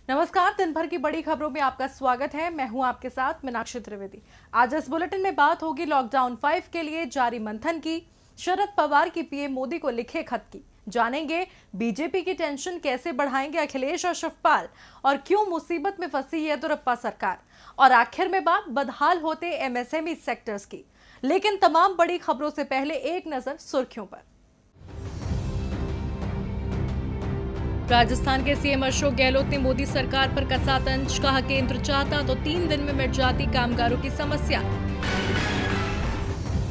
नमस्कार, दिन भर की बड़ी खबरों में आपका स्वागत है। मैं हूं आपके साथ मीनाक्षी त्रिवेदी। आज इस बुलेटिन में बात होगी लॉकडाउन 5 के लिए जारी मंथन की, शरद पवार की पीएम मोदी को लिखे खत की, जानेंगे बीजेपी की टेंशन कैसे बढ़ाएंगे अखिलेश और शिवपाल, और क्यों मुसीबत में फंसी येदियुरप्पा सरकार, और आखिर में बात बदहाल होते एमएसएमई सेक्टर्स की। लेकिन तमाम बड़ी खबरों से पहले एक नजर सुर्खियों पर। राजस्थान के सीएम अशोक गहलोत ने मोदी सरकार पर कसा तंज, कहा केंद्र चाहता तो 3 दिन में मिट जाती कामगारों की समस्या।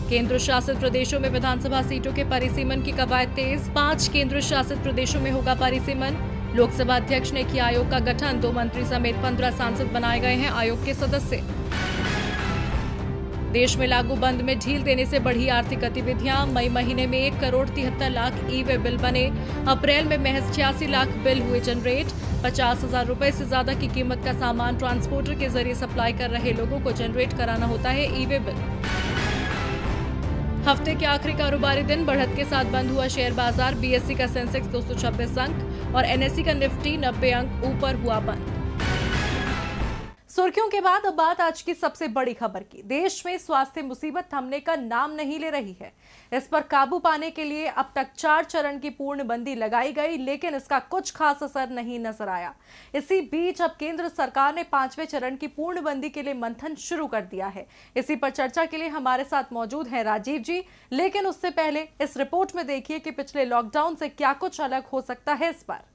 केंद्र शासित प्रदेशों में विधानसभा सीटों के परिसीमन की कवायद तेज, 5 केंद्र शासित प्रदेशों में होगा परिसीमन। लोकसभा अध्यक्ष ने किया आयोग का गठन, 2 मंत्री समेत 15 सांसद बनाए गए हैं आयोग के सदस्य। देश में लागू बंद में ढील देने से बढ़ी आर्थिक गतिविधियां, मई महीने में 1,73,00,000 ई-वे बिल बने, अप्रैल में महज 86 लाख बिल हुए जनरेट। 50,000 रुपए से ज्यादा की कीमत का सामान ट्रांसपोर्टर के जरिए सप्लाई कर रहे लोगों को जनरेट कराना होता है ई-वे बिल। हफ्ते के आखिरी कारोबारी दिन बढ़त के साथ बंद हुआ शेयर बाजार, बीएसई का सेंसेक्स 226 अंक और एनएसई का निफ्टी 90 अंक ऊपर हुआ बंद। सुर्खियों के बाद अब बात आज की सबसे बड़ी खबर की। देश में स्वास्थ्य मुसीबत थमने का नाम नहीं ले रही है। इस पर काबू पाने के लिए अब तक 4 चरण की पूर्णबंदी लगाई गई, लेकिन इसका कुछ खास असर नहीं नजर आया। इसी बीच अब केंद्र सरकार ने 5वें चरण की पूर्णबंदी के लिए मंथन शुरू कर दिया है। इसी पर चर्चा के लिए हमारे साथ मौजूद हैं राजीव जी। लेकिन उससे पहले इस रिपोर्ट में देखिए कि पिछले लॉकडाउन से क्या कुछ अलग हो सकता है। इस पर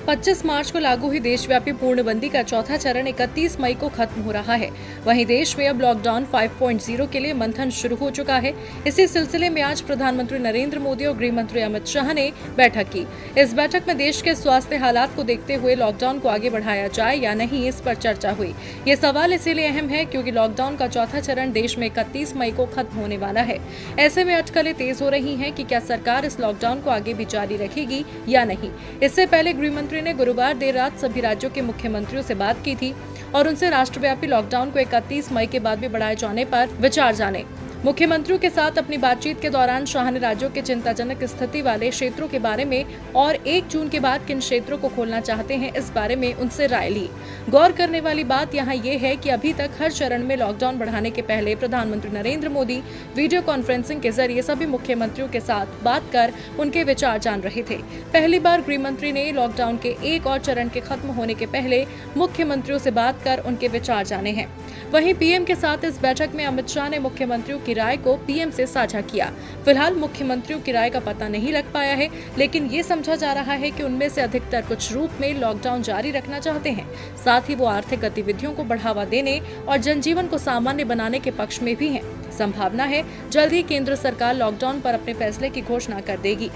25 मार्च को लागू हुई देशव्यापी पूर्णबंदी का चौथा चरण 31 मई को खत्म हो रहा है। वहीं देश में अब लॉकडाउन 5.0 के लिए मंथन शुरू हो चुका है। इसी सिलसिले में आज प्रधानमंत्री नरेंद्र मोदी और गृह मंत्री अमित शाह ने बैठक की। इस बैठक में देश के स्वास्थ्य हालात को देखते हुए लॉकडाउन को आगे बढ़ाया जाए या नहीं, इस पर चर्चा हुई। ये सवाल इसीलिए अहम है क्योंकि लॉकडाउन का चौथा चरण देश में 31 मई को खत्म होने वाला है। ऐसे में अटकलें तेज हो रही है कि क्या सरकार इस लॉकडाउन को आगे भी जारी रखेगी या नहीं। इससे पहले गृह मंत्री ने गुरुवार देर रात सभी राज्यों के मुख्यमंत्रियों से बात की थी और उनसे राष्ट्रव्यापी लॉकडाउन को 31 मई के बाद भी बढ़ाए जाने पर विचार जाने। मुख्यमंत्रियों के साथ अपनी बातचीत के दौरान शाह ने राज्यों के चिंताजनक स्थिति वाले क्षेत्रों के बारे में और 1 जून के बाद किन क्षेत्रों को खोलना चाहते हैं इस बारे में उनसे राय ली। गौर करने वाली बात यहाँ ये है कि अभी तक हर चरण में लॉकडाउन बढ़ाने के पहले प्रधानमंत्री नरेंद्र मोदी वीडियो कॉन्फ्रेंसिंग के जरिए सभी मुख्यमंत्रियों के साथ बात कर उनके विचार जान रहे थे। पहली बार गृह मंत्री ने लॉकडाउन के एक और चरण के खत्म होने के पहले मुख्यमंत्रियों से बात कर उनके विचार जाने हैं। वहीं पीएम के साथ इस बैठक में अमित शाह ने मुख्यमंत्रियों की राय को पीएम से साझा किया। फिलहाल मुख्यमंत्रियों की राय का पता नहीं लग पाया है, लेकिन ये समझा जा रहा है कि उनमें से अधिकतर कुछ रूप में लॉकडाउन जारी रखना चाहते हैं। साथ ही वो आर्थिक गतिविधियों को बढ़ावा देने और जनजीवन को सामान्य बनाने के पक्ष में भी हैं। संभावना है जल्द ही केंद्र सरकार लॉकडाउन पर अपने फैसले की घोषणा कर देगी।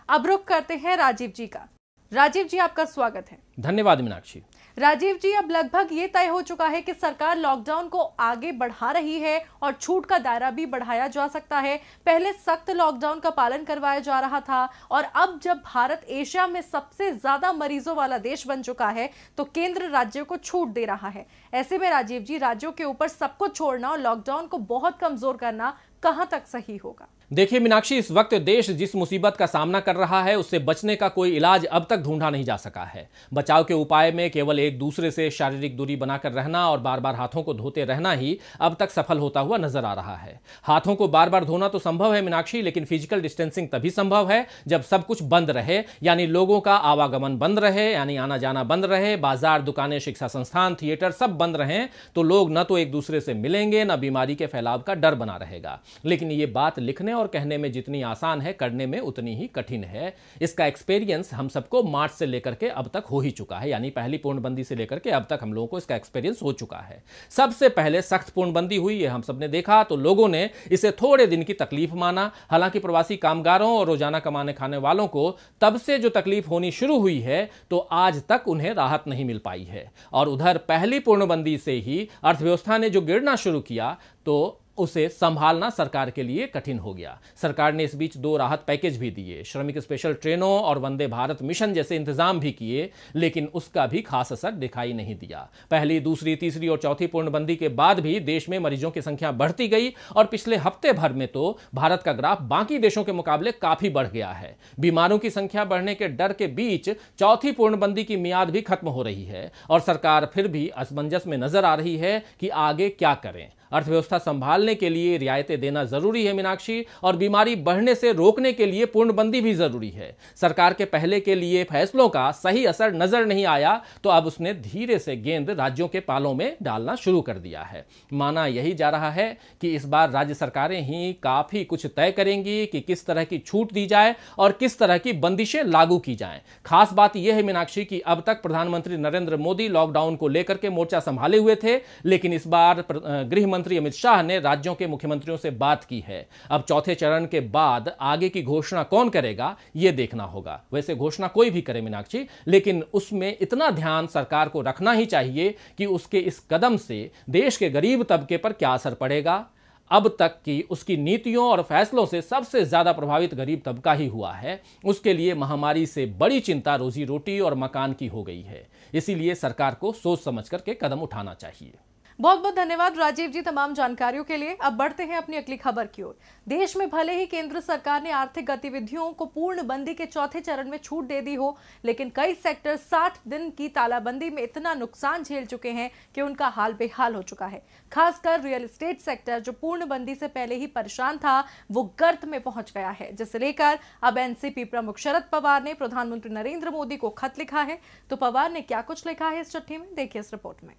अब रुख करते हैं राजीव जी का। राजीव जी, आपका स्वागत है। धन्यवाद मीनाक्षी। राजीव जी, अब लगभग ये तय हो चुका है कि सरकार लॉकडाउन को आगे बढ़ा रही है और छूट का दायरा भी बढ़ाया जा सकता है। पहले सख्त लॉकडाउन का पालन करवाया जा रहा था और अब जब भारत एशिया में सबसे ज्यादा मरीजों वाला देश बन चुका है तो केंद्र राज्यों को छूट दे रहा है। ऐसे में राजीव जी, राज्यों के ऊपर सब कुछ छोड़ना और लॉकडाउन को बहुत कमजोर करना कहां तक सही होगा? देखिए मीनाक्षी, इस वक्त देश जिस मुसीबत का सामना कर रहा है उससे बचने का कोई इलाज अब तक ढूंढा नहीं जा सका है। बचाव के उपाय में केवल एक दूसरे से शारीरिक दूरी बनाकर रहना और बार बार हाथों को धोते रहना ही अब तक सफल होता हुआ नजर आ रहा है। हाथों को बार बार धोना तो संभव है मीनाक्षी, लेकिन फिजिकल डिस्टेंसिंग तभी संभव है जब सब कुछ बंद रहे, यानी लोगों का आवागमन बंद रहे, यानी आना जाना बंद रहे, बाजार, दुकानें, शिक्षा संस्थान, थिएटर सब बंद रहें तो लोग न तो एक दूसरे से मिलेंगे, न बीमारी के फैलाव का डर बना रहेगा। लेकिन ये बात लिखने और कहने में जितनी आसान है, करने में उतनी ही कठिन है। इसका एक्सपीरियंस हम सबको मार्च से लेकर के अब तक हो ही चुका है, यानी पहली पूर्णबंदी से लेकर के अब तक हम लोगों को इसका एक्सपीरियंस हो चुका है। सबसे पहले सख्त पूर्णबंदी हुई, ये हम सबने देखा, तो लोगों ने इसे थोड़े दिन की तकलीफ माना। हालांकि प्रवासी कामगारों और रोजाना कमाने खाने वालों को तब से जो तकलीफ होनी शुरू हुई है तो आज तक उन्हें राहत नहीं मिल पाई है। और उधर पहली पूर्णबंदी से ही अर्थव्यवस्था ने जो गिरना शुरू किया तो उसे संभालना सरकार के लिए कठिन हो गया। सरकार ने इस बीच 2 राहत पैकेज भी दिए, श्रमिक स्पेशल ट्रेनों और वंदे भारत मिशन जैसे इंतजाम भी किए, लेकिन उसका भी खास असर दिखाई नहीं दिया। पहली, दूसरी, तीसरी और चौथी पूर्णबंदी के बाद भी देश में मरीजों की संख्या बढ़ती गई और पिछले हफ्ते भर में तो भारत का ग्राफ बाकी देशों के मुकाबले काफी बढ़ गया है। बीमारों की संख्या बढ़ने के डर के बीच चौथी पूर्णबंदी की मियाद भी खत्म हो रही है और सरकार फिर भी असमंजस में नजर आ रही है कि आगे क्या करें। अर्थव्यवस्था संभालने के लिए रियायतें देना जरूरी है मीनाक्षी, और बीमारी बढ़ने से रोकने के लिए पूर्णबंदी भी जरूरी है। सरकार के पहले के लिए फैसलों का सही असर नजर नहीं आया तो अब उसने धीरे से गेंद राज्यों के पालों में डालना शुरू कर दिया है। माना यही जा रहा है कि इस बार राज्य सरकारें ही काफी कुछ तय करेंगी कि किस तरह की छूट दी जाए और किस तरह की बंदिशें लागू की जाएं। खास बात यह है मीनाक्षी कि अब तक प्रधानमंत्री नरेंद्र मोदी लॉकडाउन को लेकर के मोर्चा संभाले हुए थे, लेकिन इस बार गृह मंत्री अमित शाह ने राज्यों के मुख्यमंत्रियों से बात की है। अब चौथे चरण के बाद आगे की घोषणा कौन करेगा यह देखना होगा। वैसे घोषणा कोई भी करे मीनाक्षी, लेकिन उसमें इतना ध्यान सरकार को रखना ही चाहिए कि उसके इस कदम से देश के गरीब तबके पर क्या असर पड़ेगा। अब तक की उसकी नीतियों और फैसलों से सबसे ज्यादा प्रभावित गरीब तबका ही हुआ है। उसके लिए महामारी से बड़ी चिंता रोजी रोटी और मकान की हो गई है। इसीलिए सरकार को सोच समझ करके कदम उठाना चाहिए। बहुत बहुत धन्यवाद राजीव जी तमाम जानकारियों के लिए। अब बढ़ते हैं अपनी अगली खबर की ओर। देश में भले ही केंद्र सरकार ने आर्थिक गतिविधियों को पूर्णबंदी के चौथे चरण में छूट दे दी हो, लेकिन कई सेक्टर 60 दिन की तालाबंदी में इतना नुकसान झेल चुके हैं कि उनका हाल बेहाल हो चुका है। खासकर रियल एस्टेट सेक्टर जो पूर्णबंदी से पहले ही परेशान था, वो गर्त में पहुंच गया है, जिसे लेकर अब एनसीपी प्रमुख शरद पवार ने प्रधानमंत्री नरेंद्र मोदी को खत लिखा है। तो पवार ने क्या कुछ लिखा है इस चिट्ठी में, देखिए इस रिपोर्ट में।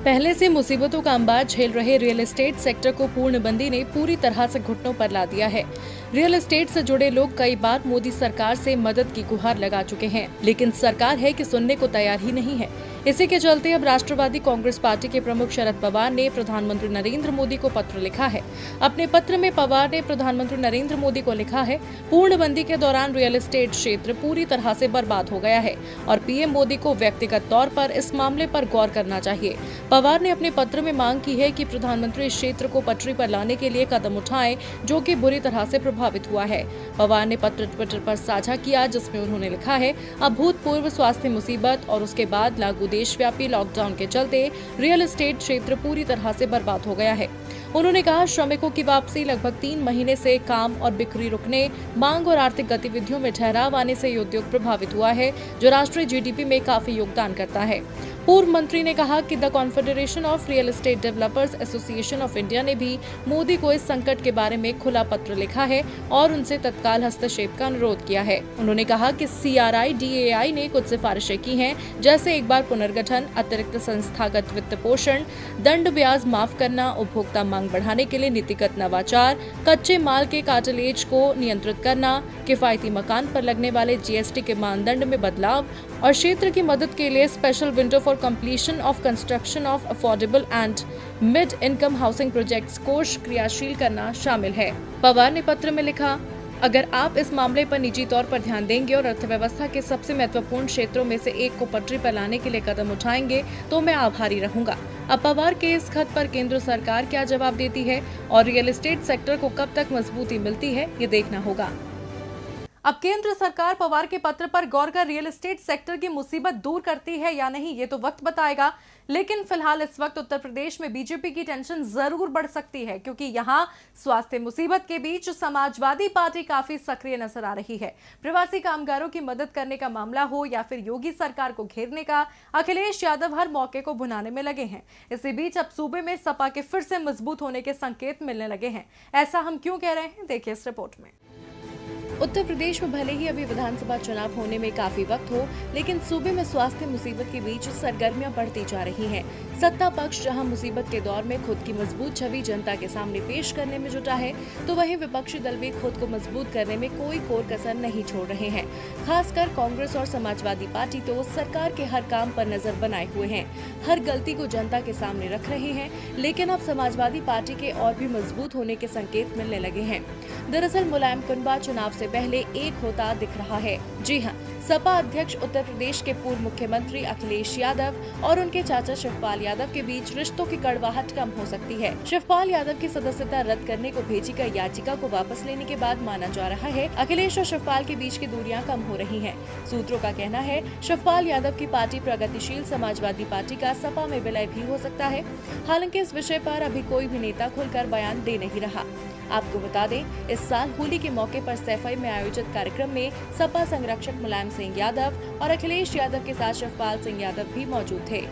पहले से मुसीबतों का अंबार झेल रहे रियल एस्टेट सेक्टर को पूर्णबंदी ने पूरी तरह से घुटनों पर ला दिया है। रियल एस्टेट से जुड़े लोग कई बार मोदी सरकार से मदद की गुहार लगा चुके हैं, लेकिन सरकार है कि सुनने को तैयार ही नहीं है। इसी के चलते अब राष्ट्रवादी कांग्रेस पार्टी के प्रमुख शरद पवार ने प्रधानमंत्री नरेंद्र मोदी को पत्र लिखा है। अपने पत्र में पवार ने प्रधानमंत्री नरेंद्र मोदी को लिखा है, पूर्णबंदी के दौरान रियल एस्टेट क्षेत्र पूरी तरह से बर्बाद हो गया है और पीएम मोदी को व्यक्तिगत तौर पर इस मामले पर गौर करना चाहिए। पवार ने अपने पत्र में मांग की है कि प्रधानमंत्री इस क्षेत्र को पटरी पर लाने के लिए कदम उठाएं, जो कि बुरी तरह से प्रभावित हुआ है। पवार ने पत्र ट्विटर पर साझा किया, जिसमें उन्होंने लिखा है, अभूतपूर्व स्वास्थ्य मुसीबत और उसके बाद लागू देशव्यापी लॉकडाउन के चलते रियल एस्टेट क्षेत्र पूरी तरह से बर्बाद हो गया है। उन्होंने कहा, श्रमिकों की वापसी, लगभग 3 महीने से काम और बिक्री रुकने, मांग और आर्थिक गतिविधियों में ठहराव आने से ये उद्योग प्रभावित हुआ है, जो राष्ट्रीय जीडीपी में काफी योगदान करता है। पूर्व मंत्री ने कहा कि the confederation of real estate developers association of India ने भी मोदी को इस संकट के बारे में खुला पत्र लिखा है और उनसे तत्काल हस्तक्षेप का अनुरोध किया है। उन्होंने कहा कि CRIDAI ने कुछ सिफारिशें की हैं, जैसे एक बार पुनर्गठन, अतिरिक्त संस्थागत वित्त पोषण, दंड ब्याज माफ करना, उपभोक्ता मांग बढ़ाने के लिए नीतिगत नवाचार, कच्चे माल के कार्टिलेज को नियंत्रित करना, किफायती मकान पर लगने वाले GST के मानदंड में बदलाव और क्षेत्र की मदद के लिए special window for completion of construction of affordable and mid income housing projects कोष क्रियाशील करना शामिल है। पवार ने पत्र में लिखा, अगर आप इस मामले पर निजी तौर पर ध्यान देंगे और अर्थव्यवस्था के सबसे महत्वपूर्ण क्षेत्रों में से एक को पटरी पर लाने के लिए कदम उठाएंगे तो मैं आभारी रहूंगा। अब पवार के इस खत पर केंद्र सरकार क्या जवाब देती है और रियल एस्टेट सेक्टर को कब तक मजबूती मिलती है, ये देखना होगा। अब केंद्र सरकार पवार के पत्र पर गौर कर रियल एस्टेट सेक्टर की मुसीबत दूर करती है या नहीं, ये तो वक्त बताएगा। लेकिन फिलहाल इस वक्त उत्तर प्रदेश में बीजेपी की टेंशन जरूर बढ़ सकती है, क्योंकि यहां स्वास्थ्य मुसीबत के बीच समाजवादी पार्टी काफी सक्रिय नजर आ रही है। प्रवासी कामगारों की मदद करने का मामला हो या फिर योगी सरकार को घेरने का, अखिलेश यादव हर मौके को भुनाने में लगे हैं। इसी बीच अब सूबे में सपा के फिर से मजबूत होने के संकेत मिलने लगे हैं। ऐसा हम क्यों कह रहे हैं, देखिए इस रिपोर्ट में। उत्तर प्रदेश में भले ही अभी विधानसभा चुनाव होने में काफी वक्त हो, लेकिन सूबे में स्वास्थ्य मुसीबत के बीच सरगर्मियां बढ़ती जा रही हैं। सत्ता पक्ष जहां मुसीबत के दौर में खुद की मजबूत छवि जनता के सामने पेश करने में जुटा है, तो वहीं विपक्षी दल भी खुद को मजबूत करने में कोई कोर कसर नहीं छोड़ रहे हैं। खासकर कांग्रेस और समाजवादी पार्टी तो सरकार के हर काम पर नजर बनाए हुए हैं, हर गलती को जनता के सामने रख रहे हैं। लेकिन अब समाजवादी पार्टी के और भी मजबूत होने के संकेत मिलने लगे हैं। दरअसल मुलायम कुनबा चुनाव से पहले एक होता दिख रहा है। जी हाँ, सपा अध्यक्ष उत्तर प्रदेश के पूर्व मुख्यमंत्री अखिलेश यादव और उनके चाचा शिवपाल यादव के बीच रिश्तों की कड़वाहट कम हो सकती है। शिवपाल यादव की सदस्यता रद्द करने को भेजी गई याचिका को वापस लेने के बाद माना जा रहा है अखिलेश और शिवपाल के बीच की दूरियां कम हो रही हैं। सूत्रों का कहना है शिवपाल यादव की पार्टी प्रगतिशील समाजवादी पार्टी का सपा में विलय भी हो सकता है। हालांकि इस विषय पर अभी कोई भी नेता खुलकर बयान दे नहीं रहा। आपको बता दें, इस साल होली के मौके पर सैफई में आयोजित कार्यक्रम में सपा संरक्षक मुलायम सिंह यादव और अखिलेश यादव के साथ शिवपाल सिंह यादव भी मौजूद थे।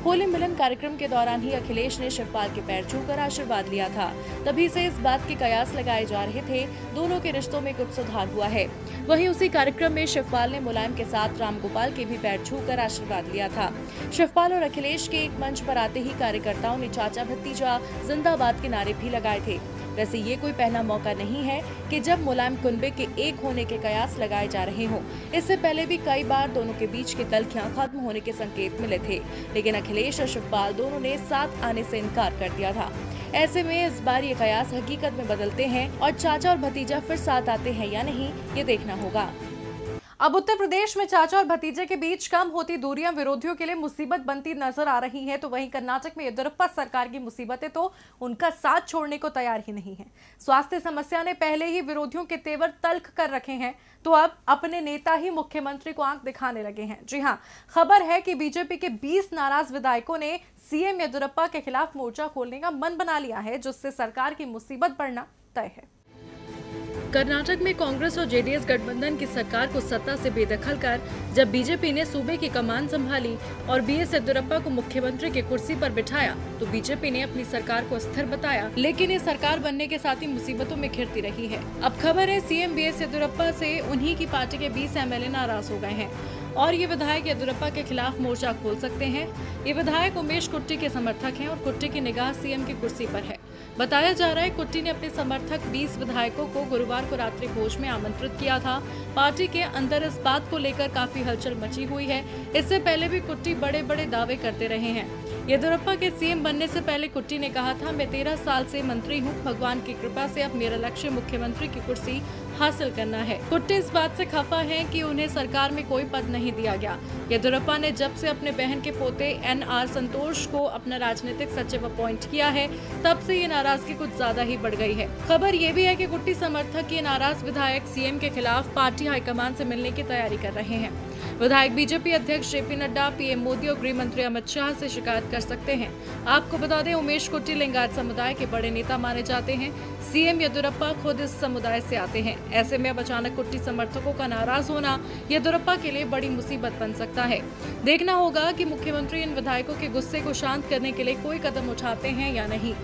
होली मिलन कार्यक्रम के दौरान ही अखिलेश ने शिवपाल के पैर छूकर आशीर्वाद लिया था। तभी से इस बात के कयास लगाए जा रहे थे दोनों के रिश्तों में कुछ सुधार हुआ है। वहीं उसी कार्यक्रम में शिवपाल ने मुलायम के साथ रामगोपाल के भी पैर छूकर आशीर्वाद लिया था। शिवपाल और अखिलेश के एक मंच पर आते ही कार्यकर्ताओं ने चाचा भतीजा जिंदाबाद के नारे भी लगाए थे। वैसे ये कोई पहला मौका नहीं है कि जब मुलायम कुनबे के एक होने के कयास लगाए जा रहे हों। इससे पहले भी कई बार दोनों के बीच की तल्खियां खत्म होने के संकेत मिले थे, लेकिन अखिलेश और शिवपाल दोनों ने साथ आने से इनकार कर दिया था। ऐसे में इस बार ये कयास हकीकत में बदलते हैं और चाचा और भतीजा फिर साथ आते हैं या नहीं, ये देखना होगा। अब उत्तर प्रदेश में चाचा और भतीजे के बीच कम होती दूरियां विरोधियों के लिए मुसीबत बनती नजर आ रही हैं, तो वहीं कर्नाटक में येदियुरप्पा सरकार की मुसीबतें तो उनका साथ छोड़ने को तैयार ही नहीं है। स्वास्थ्य समस्या ने पहले ही विरोधियों के तेवर तल्ख कर रखे हैं, तो अब अपने नेता ही मुख्यमंत्री को आंख दिखाने लगे हैं। जी हाँ, खबर है कि बीजेपी के 20 नाराज विधायकों ने सीएम येदियुरप्पा के खिलाफ मोर्चा खोलने का मन बना लिया है, जिससे सरकार की मुसीबत बढ़ना तय है। कर्नाटक में कांग्रेस और जेडीएस गठबंधन की सरकार को सत्ता से बेदखल कर जब बीजेपी ने सूबे की कमान संभाली और बीएस येदियुरप्पा को मुख्यमंत्री की कुर्सी पर बिठाया, तो बीजेपी ने अपनी सरकार को अस्थिर बताया, लेकिन ये सरकार बनने के साथ ही मुसीबतों में घिरती रही है। अब खबर है सीएम बीएस येदियुरप्पा से उन्हीं की पार्टी के 20 एमएलए नाराज हो गए हैं और ये विधायक येदियुरप्पा के खिलाफ मोर्चा खोल सकते हैं। ये विधायक उमेश कुट्टी के समर्थक हैं और कुट्टी की निगाह सीएम की कुर्सी पर है। बताया जा रहा है कुट्टी ने अपने समर्थक 20 विधायकों को गुरुवार को रात्रि भोज में आमंत्रित किया था। पार्टी के अंदर इस बात को लेकर काफी हलचल मची हुई है। इससे पहले भी कुट्टी बड़े बड़े दावे करते रहे हैं। येदियुरप्पा के सीएम बनने से पहले कुट्टी ने कहा था, मैं 13 साल से मंत्री हूं, भगवान की कृपा से अब मेरा लक्ष्य मुख्यमंत्री की कुर्सी हासिल करना है। कुट्टी इस बात से खफा हैं कि उन्हें सरकार में कोई पद नहीं दिया गया। येदियुरप्पा ने जब से अपने बहन के पोते एनआर संतोष को अपना राजनीतिक सचिव अपॉइंट किया है, तब से ये नाराजगी कुछ ज्यादा ही बढ़ गई है। खबर ये भी है कि कुट्टी समर्थक ये नाराज विधायक सीएम के खिलाफ पार्टी हाईकमान से मिलने की तैयारी कर रहे हैं। विधायक बीजेपी अध्यक्ष जेपी नड्डा, पीएम मोदी और गृह मंत्री अमित शाह से शिकायत कर सकते हैं। आपको बता दें, उमेश कुट्टी लिंगायत समुदाय के बड़े नेता माने जाते हैं। सीएम येदियुरप्पा खुद इस समुदाय से आते हैं। ऐसे में अब अचानक कुट्टी समर्थकों का नाराज होना येदियुरप्पा के लिए बड़ी मुसीबत बन सकता है। देखना होगा कि मुख्यमंत्री इन विधायकों के गुस्से को शांत करने के लिए कोई कदम उठाते हैं या नहीं।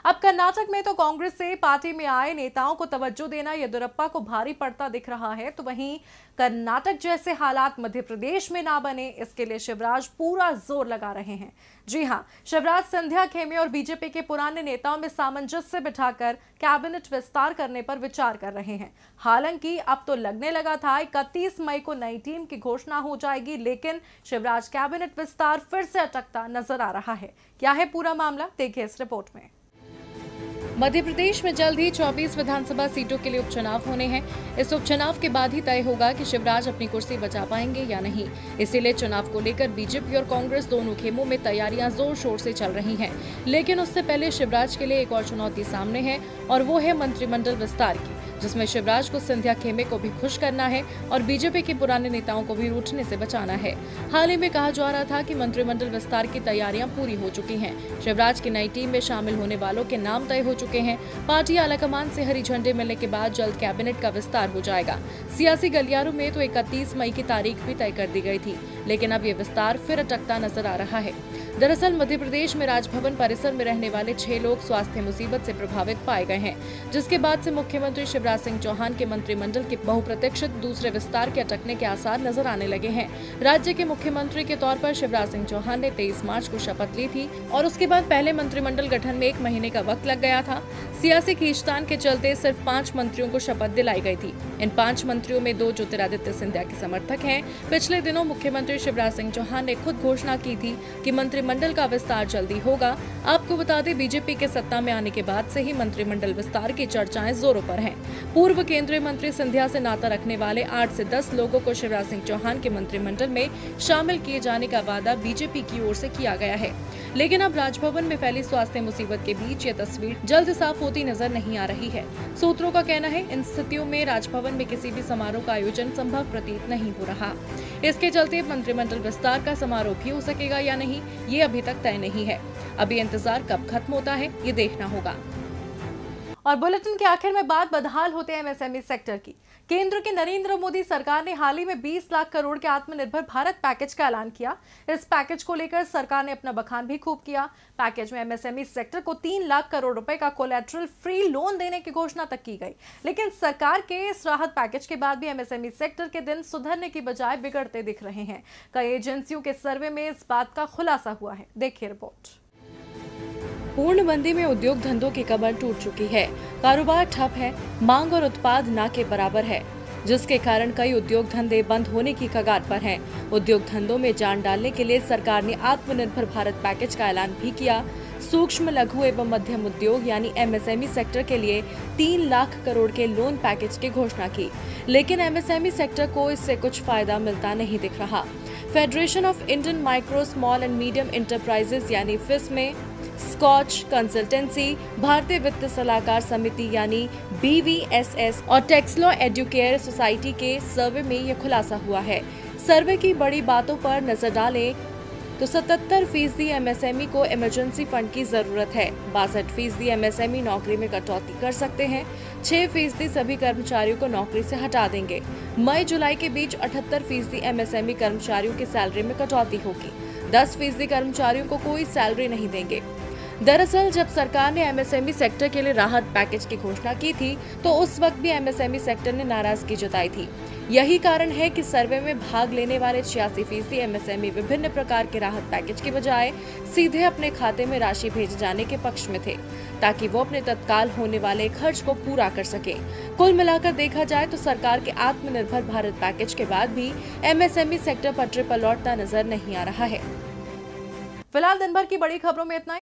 अब कर्नाटक में तो कांग्रेस से पार्टी में आए नेताओं को तवज्जो देना येदियुरप्पा को भारी पड़ता दिख रहा है, तो वहीं कर्नाटक जैसे हालात मध्य प्रदेश में ना बने, इसके लिए शिवराज पूरा जोर लगा रहे हैं। जी हां, शिवराज संध्या खेमे और बीजेपी के पुराने नेताओं में सामंजस्य बिठाकर कैबिनेट विस्तार करने पर विचार कर रहे हैं। हालांकि अब तो लगने लगा था 31 मई को नई टीम की घोषणा हो जाएगी, लेकिन शिवराज कैबिनेट विस्तार फिर से अटकता नजर आ रहा है। क्या है पूरा मामला, देखिए इस रिपोर्ट में। मध्य प्रदेश में जल्द ही 24 विधानसभा सीटों के लिए उपचुनाव होने हैं। इस उपचुनाव के बाद ही तय होगा कि शिवराज अपनी कुर्सी बचा पाएंगे या नहीं। इसीलिए चुनाव को लेकर बीजेपी और कांग्रेस दोनों खेमों में तैयारियां जोर शोर से चल रही हैं। लेकिन उससे पहले शिवराज के लिए एक और चुनौती सामने है और वो है मंत्रिमंडल विस्तार की, जिसमें शिवराज को सिंधिया खेमे को भी खुश करना है और बीजेपी के पुराने नेताओं को भी रूठने से बचाना है। हाल ही में कहा जा रहा था कि मंत्रिमंडल विस्तार की तैयारियां पूरी हो चुकी हैं। शिवराज की नई टीम में शामिल होने वालों के नाम तय हो चुके हैं। पार्टी आलाकमान से हरी झंडे मिलने के बाद जल्द कैबिनेट का विस्तार हो जाएगा। सियासी गलियारों में तो 31 मई की तारीख भी तय कर दी गई थी, लेकिन अब ये विस्तार फिर अटकता नजर आ रहा है। दरअसल मध्य प्रदेश में राजभवन परिसर में रहने वाले 6 लोग स्वास्थ्य मुसीबत से प्रभावित पाए गए हैं, जिसके बाद से मुख्यमंत्री शिवराज सिंह चौहान के मंत्रिमंडल के बहुप्रतीक्षित दूसरे विस्तार के अटकने के आसार नजर आने लगे हैं। राज्य के मुख्यमंत्री के तौर पर शिवराज सिंह चौहान ने 23 मार्च को शपथ ली थी और उसके बाद पहले मंत्रिमंडल गठन में 1 महीने का वक्त लग गया था। सियासी खींचतान के चलते सिर्फ 5 मंत्रियों को शपथ दिलाई गई थी। इन 5 मंत्रियों में 2 ज्योतिरादित्य सिंधिया के समर्थक हैं। पिछले दिनों मुख्यमंत्री शिवराज सिंह चौहान ने खुद घोषणा की थी कि मंत्रिमंडल मंत्रिमंडल का विस्तार जल्दी होगा। आपको बता दें, बीजेपी के सत्ता में आने के बाद से ही मंत्रिमंडल विस्तार की चर्चाएं जोरों पर हैं। पूर्व केंद्रीय मंत्री सिंधिया से नाता रखने वाले 8 से 10 लोगों को शिवराज सिंह चौहान के मंत्रिमंडल में शामिल किए जाने का वादा बीजेपी की ओर से किया गया है, लेकिन अब राजभवन में फैली स्वास्थ्य मुसीबत के बीच ये तस्वीर जल्द साफ होती नजर नहीं आ रही है। सूत्रों का कहना है, इन स्थितियों में राजभवन में किसी भी समारोह का आयोजन संभव प्रतीत नहीं हो रहा। इसके चलते मंत्रिमंडल विस्तार का समारोह भी हो सकेगा या नहीं, ये अभी तक तय नहीं है। अभी इंतजार कब खत्म होता है, ये देखना होगा। और बुलेटिन के आखिर में बात बदहाल होते हैं एमएसएमई सेक्टर की। केंद्र की नरेंद्र मोदी सरकार ने हाल ही में 20 लाख करोड़ के आत्मनिर्भर भारत पैकेज का ऐलान किया। इस पैकेज को लेकर सरकार ने अपना बखान भी खूब किया। पैकेज में एमएसएमई सेक्टर को 3 लाख करोड़ रुपए का कोलैटरल फ्री लोन देने की घोषणा तक की गई। लेकिन सरकार के इस राहत पैकेज के बाद भी एमएसएमई सेक्टर के दिन सुधरने की बजाय बिगड़ते दिख रहे हैं। कई एजेंसियों के सर्वे में इस बात का खुलासा हुआ है। देखिए रिपोर्ट। पूर्णबंदी में उद्योग धंधों की कमर टूट चुकी है। कारोबार ठप है, मांग और उत्पाद ना के बराबर है, जिसके कारण कई उद्योग धंधे बंद होने की कगार पर हैं। उद्योग धंधों में जान डालने के लिए सरकार ने आत्मनिर्भर भारत पैकेज का ऐलान भी किया। सूक्ष्म, लघु एवं मध्यम उद्योग यानी एमएसएमई सेक्टर के लिए 3 लाख करोड़ के लोन पैकेज की घोषणा की, लेकिन एमएसएमई सेक्टर को इससे कुछ फायदा मिलता नहीं दिख रहा। Federation of Indian micro, small and medium enterprises यानी फिस में स्कॉच कंसल्टेंसी, भारतीय वित्त सलाहकार समिति यानी BVSS और टेक्सलो एडुकेयर सोसाइटी के सर्वे में यह खुलासा हुआ है। सर्वे की बड़ी बातों पर नजर डालें तो 77% एमएसएमई को इमरजेंसी फंड की जरूरत है। 62% एमएसएमई नौकरी में कटौती कर सकते हैं। 6% सभी कर्मचारियों को नौकरी से हटा देंगे। मई जुलाई के बीच 78% एमएसएमई कर्मचारियों की सैलरी में कटौती होगी। 10% कर्मचारियों को कोई सैलरी नहीं देंगे। दरअसल जब सरकार ने एमएसएमई सेक्टर के लिए राहत पैकेज की घोषणा की थी, तो उस वक्त भी एमएसएमई सेक्टर ने नाराजगी जताई थी। यही कारण है कि सर्वे में भाग लेने वाले 86% एमएसएमई विभिन्न प्रकार के राहत पैकेज के बजाय सीधे अपने खाते में राशि भेजे जाने के पक्ष में थे, ताकि वो अपने तत्काल होने वाले खर्च को पूरा कर सके। कुल मिलाकर देखा जाए तो सरकार के आत्मनिर्भर भारत पैकेज के बाद भी एमएसएमई सेक्टर पटरी पर लौटता नजर नहीं आ रहा है। फिलहाल दिन भर की बड़ी खबरों में इतना ही।